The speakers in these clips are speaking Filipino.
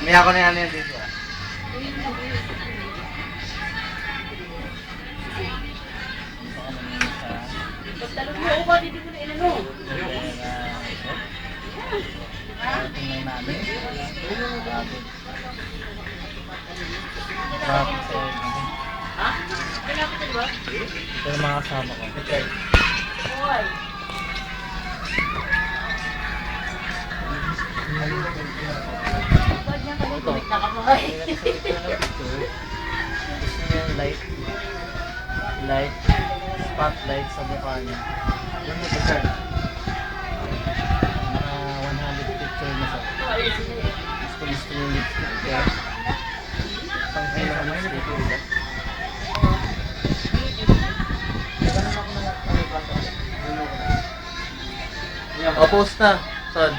Mamaya ko na yan dito ah. Talong mo ba dito ko na inano? Tingnan namin. Ha? Kailangan ko ba? Ito yung mga kasama ko. Hoy. Ba't niya kami kumit na kamay? Gusto niya yung light spotlight sa mukha niya. Yung mo sa sir. Mga 100 picture na siya. Gusto yung lipstick. Kaya pang-high na lipstick. O, post na. Son.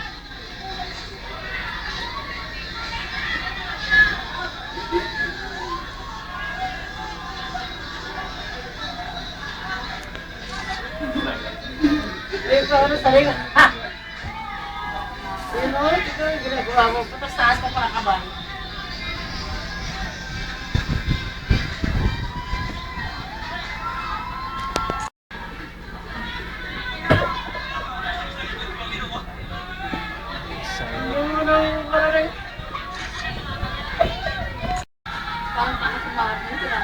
Eh, paano sa liga? Ha? Yun o, ito yung ginagawa mo. Patas taas pa para kabang. Parang tanga si Martin sila.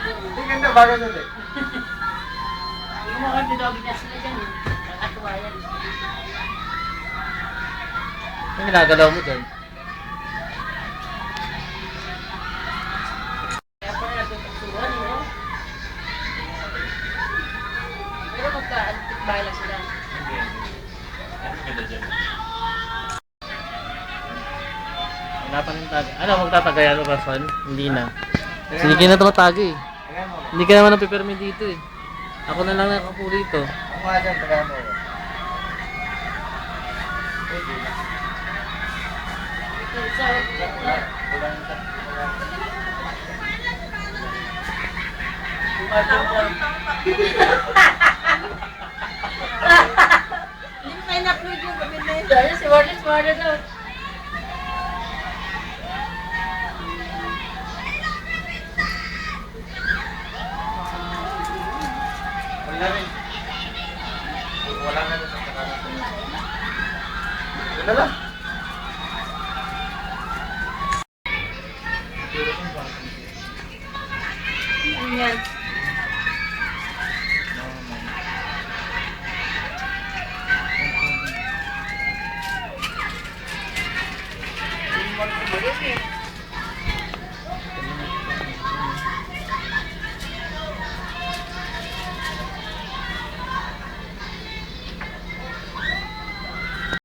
Hindi ganda bago doon eh. Yung mga dinogi na sila dyan eh. Nakatuwa yan. Ano ginagalaw mo dyan? Kaya pa rin natutugtuhan eh. Pero magka-antik bahay lang sila. Wala pa rin tag. Ano, magtatagayan mo ba, Son? Hindi na. Sige na tumatagi eh. Tagayan mo. Hindi ka naman napipirmi dito eh. Ako na lang nakapo rito. Ako nga dyan, tagayan mo. So, hindi mo kayo na-upload yung gabi na yun. Dahil si Warden daw. Wala rin. Wala na rin sa kakalas. Wala lang. Ayan. Hindi mo rin